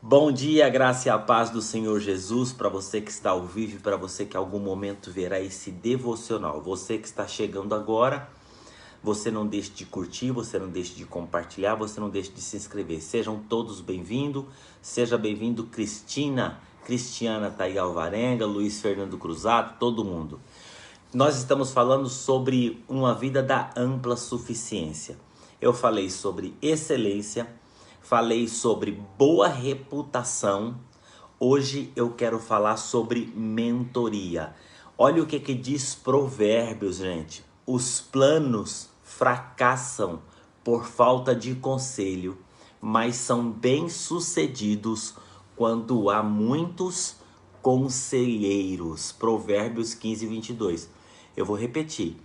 Bom dia, a graça e a paz do Senhor Jesus para você que está ao vivo e para você que em algum momento verá esse devocional. Você que está chegando agora, você não deixe de curtir, você não deixe de compartilhar, você não deixe de se inscrever. Sejam todos bem-vindos, seja bem-vindo Cristiana Thaí Alvarenga, Luiz Fernando Cruzado, todo mundo. Nós estamos falando sobre uma vida da ampla suficiência. Eu falei sobre excelência, falei sobre boa reputação. Hoje eu quero falar sobre mentoria. Olha o que diz Provérbios, gente. Os planos fracassam por falta de conselho, mas são bem-sucedidos quando há muitos conselheiros. Provérbios 15, 22. Eu vou repetir.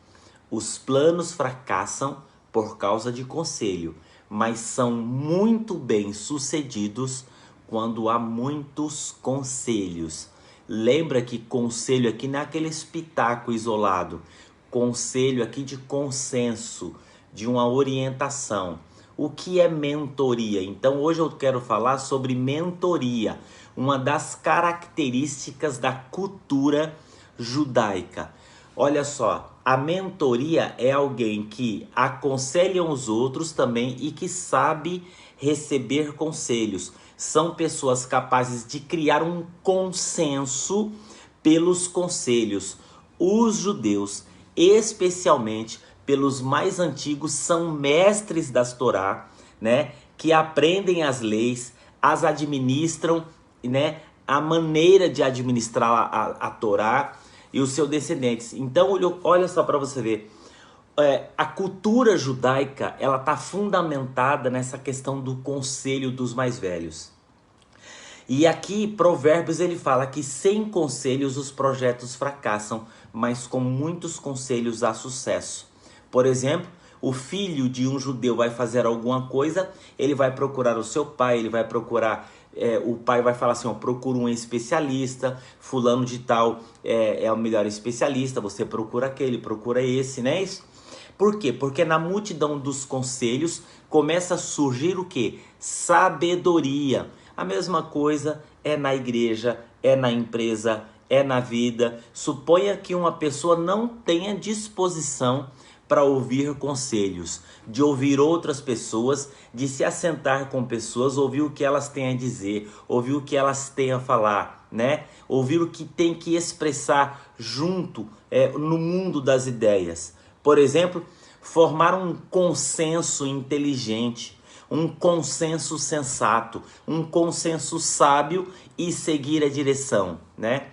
Os planos fracassam por causa de conselho, mas são muito bem sucedidos quando há muitos conselhos. Lembra que conselho aqui não é aquele espetáculo isolado. Conselho aqui de consenso, de uma orientação. O que é mentoria? Então hoje eu quero falar sobre mentoria, uma das características da cultura judaica. Olha só, a mentoria é alguém que aconselha os outros também e que sabe receber conselhos. São pessoas capazes de criar um consenso pelos conselhos. Os judeus, especialmente pelos mais antigos, são mestres das Torá, né? Que aprendem as leis, as administram, né? A maneira de administrar a Torá e os seus descendentes. Então, olha só para você ver. A cultura judaica, ela está fundamentada nessa questão do conselho dos mais velhos. E aqui, Provérbios, ele fala que sem conselhos os projetos fracassam, mas com muitos conselhos há sucesso. Por exemplo, o filho de um judeu vai fazer alguma coisa, ele vai procurar o seu pai, ele vai procurar... o pai vai falar assim, ó, procura um especialista, fulano de tal é o melhor especialista, você procura aquele, procura esse, né? Por quê? Porque na multidão dos conselhos começa a surgir o quê? Sabedoria. A mesma coisa é na igreja, é na empresa, é na vida. Suponha que uma pessoa não tenha disposição para ouvir conselhos, de ouvir outras pessoas, de se assentar com pessoas, ouvir o que elas têm a dizer, ouvir o que elas têm a falar, né? Ouvir o que tem que expressar junto no mundo das ideias. Por exemplo, formar um consenso inteligente, um consenso sensato, um consenso sábio e seguir a direção, né?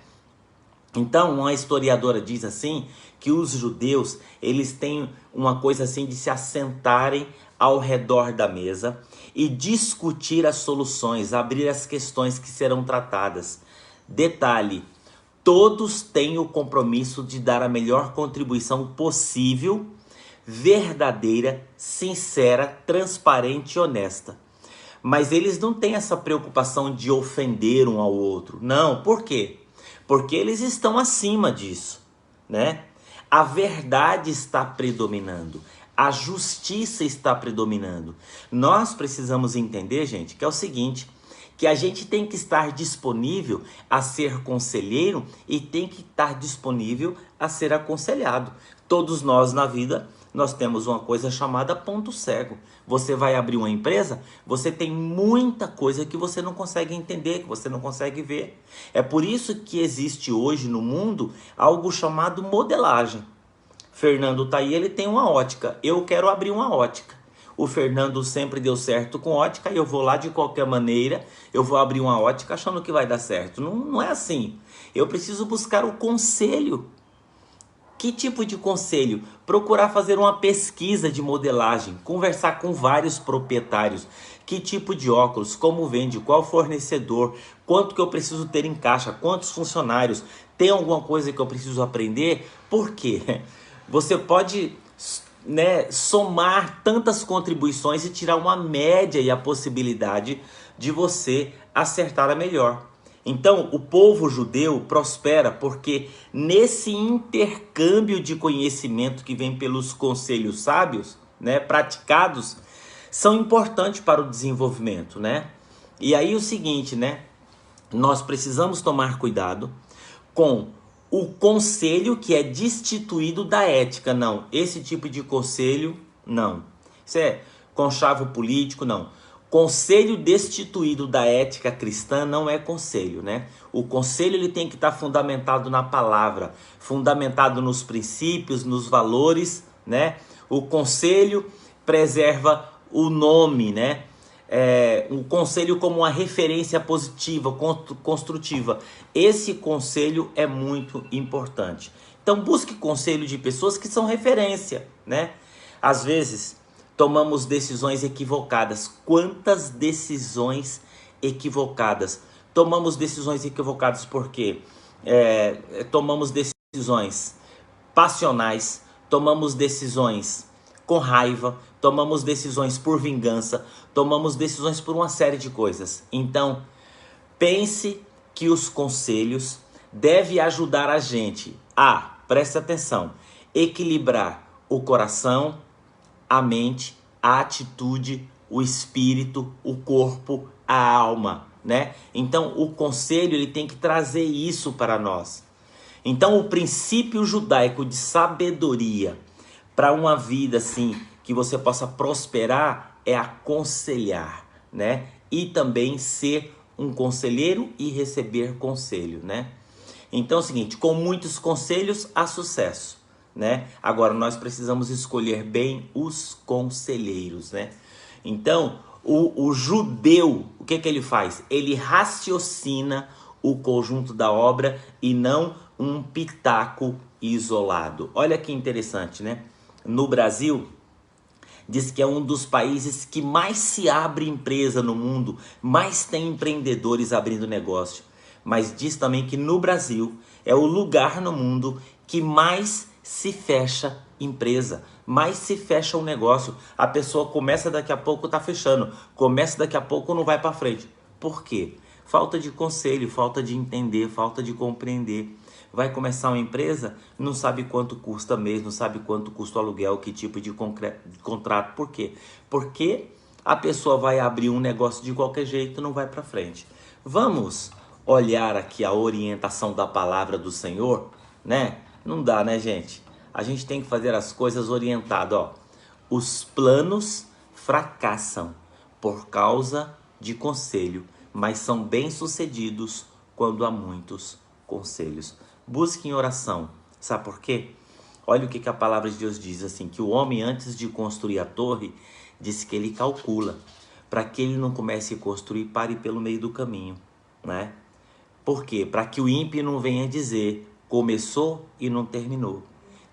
Então, uma historiadora diz assim, que os judeus, eles têm uma coisa assim de se assentarem ao redor da mesa e discutir as soluções, abrir as questões que serão tratadas. Detalhe, todos têm o compromisso de dar a melhor contribuição possível, verdadeira, sincera, transparente e honesta. Mas eles não têm essa preocupação de ofender um ao outro. Não, por quê? Porque eles estão acima disso, né? A verdade está predominando, a justiça está predominando. Nós precisamos entender, gente, que é o seguinte, que a gente tem que estar disponível a ser conselheiro e tem que estar disponível a ser aconselhado. Todos nós na vida, nós temos uma coisa chamada ponto cego. Você vai abrir uma empresa, você tem muita coisa que você não consegue entender, que você não consegue ver. É por isso que existe hoje no mundo algo chamado modelagem. Fernando tá aí, ele tem uma ótica. Eu quero abrir uma ótica. O Fernando sempre deu certo com ótica e eu vou lá de qualquer maneira, eu vou abrir uma ótica achando que vai dar certo. Não é assim. Eu preciso buscar o conselho. Que tipo de conselho? Procurar fazer uma pesquisa de modelagem, conversar com vários proprietários. Que tipo de óculos, como vende, qual fornecedor, quanto que eu preciso ter em caixa, quantos funcionários, tem alguma coisa que eu preciso aprender? Por quê? Você pode, né, somar tantas contribuições e tirar uma média e a possibilidade de você acertar a melhor. Então, o povo judeu prospera porque nesse intercâmbio de conhecimento que vem pelos conselhos sábios, né, praticados, são importantes para o desenvolvimento, né? E aí o seguinte, né? Nós precisamos tomar cuidado com o conselho que é destituído da ética. Não, esse tipo de conselho, não. Isso é conchavo político, não. Conselho destituído da ética cristã não é conselho, né? O conselho ele tem que estar fundamentado na palavra, fundamentado nos princípios, nos valores, né? O conselho preserva o nome, né? Um conselho como uma referência positiva, construtiva. Esse conselho é muito importante. Então busque conselho de pessoas que são referência, né? Às vezes tomamos decisões equivocadas. Quantas decisões equivocadas? Tomamos decisões equivocadas porque tomamos decisões passionais, tomamos decisões com raiva, tomamos decisões por vingança, tomamos decisões por uma série de coisas. Então, pense que os conselhos devem ajudar a gente a, preste atenção, equilibrar o coração, a mente, a atitude, o espírito, o corpo, a alma, né? Então, o conselho ele tem que trazer isso para nós. Então, o princípio judaico de sabedoria para uma vida assim que você possa prosperar é aconselhar, né? E também ser um conselheiro e receber conselho, né? Então é o seguinte, com muitos conselhos há sucesso, né? Agora nós precisamos escolher bem os conselheiros, né? Então, o judeu, o que ele faz? Ele raciocina o conjunto da obra e não um pitaco isolado. Olha que interessante, né? No Brasil, diz que é um dos países que mais se abre empresa no mundo, mais tem empreendedores abrindo negócio. Mas diz também que no Brasil é o lugar no mundo que mais se fecha empresa, mais se fecha um negócio. A pessoa começa daqui a pouco tá fechando, começa daqui a pouco não vai para frente. Por quê? Falta de conselho, falta de entender, falta de compreender. Vai começar uma empresa, não sabe quanto custa mês, não sabe quanto custa o aluguel, que tipo de contrato. Por quê? Porque a pessoa vai abrir um negócio de qualquer jeito e não vai para frente. Vamos olhar aqui a orientação da palavra do Senhor, né? Não dá, né, gente? A gente tem que fazer as coisas orientado, ó. Os planos fracassam por causa de conselho, mas são bem-sucedidos quando há muitos conselhos. Busque em oração. Sabe por quê? Olha o que a palavra de Deus diz, assim, que o homem antes de construir a torre, disse que ele calcula, para que ele não comece a construir, pare pelo meio do caminho, né? Por quê? Para que o ímpio não venha dizer, começou e não terminou.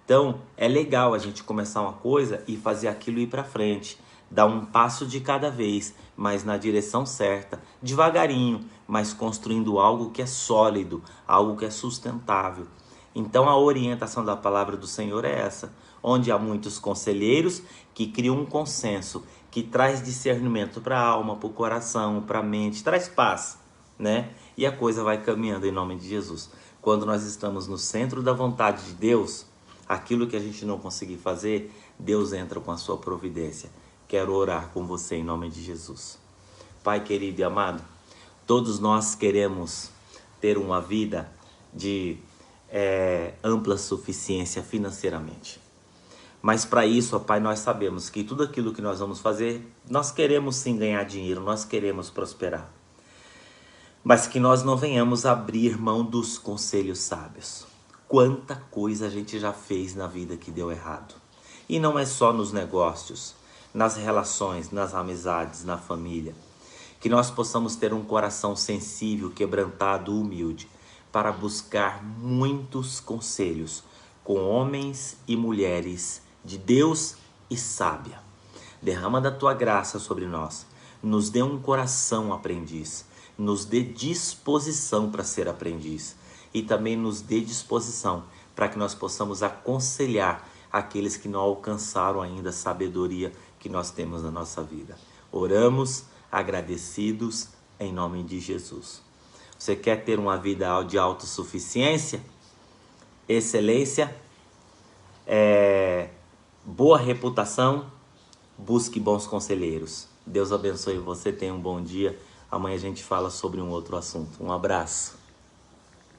Então, é legal a gente começar uma coisa e fazer aquilo ir para frente, dar um passo de cada vez, mas na direção certa, devagarinho, mas construindo algo que é sólido, algo que é sustentável. Então, a orientação da palavra do Senhor é essa, onde há muitos conselheiros que criam um consenso, que traz discernimento para a alma, para o coração, para a mente, traz paz, né? E a coisa vai caminhando em nome de Jesus. Quando nós estamos no centro da vontade de Deus, aquilo que a gente não conseguir fazer, Deus entra com a sua providência. Quero orar com você em nome de Jesus. Pai querido e amado, todos nós queremos ter uma vida de ampla suficiência financeiramente. Mas para isso, ó Pai, nós sabemos que tudo aquilo que nós vamos fazer, nós queremos sim ganhar dinheiro, nós queremos prosperar. Mas que nós não venhamos abrir mão dos conselhos sábios. Quanta coisa a gente já fez na vida que deu errado. E não é só nos negócios, nas relações, nas amizades, na família. Que nós possamos ter um coração sensível, quebrantado, humilde, para buscar muitos conselhos com homens e mulheres de Deus e sábia. Derrama da tua graça sobre nós. Nos dê um coração aprendiz. Nos dê disposição para ser aprendiz. E também nos dê disposição para que nós possamos aconselhar aqueles que não alcançaram ainda a sabedoria que nós temos na nossa vida. Oramos agradecidos em nome de Jesus. Você quer ter uma vida de autossuficiência, excelência, boa reputação? Busque bons conselheiros. Deus abençoe você, tenha um bom dia. Amanhã a gente fala sobre um outro assunto. Um abraço.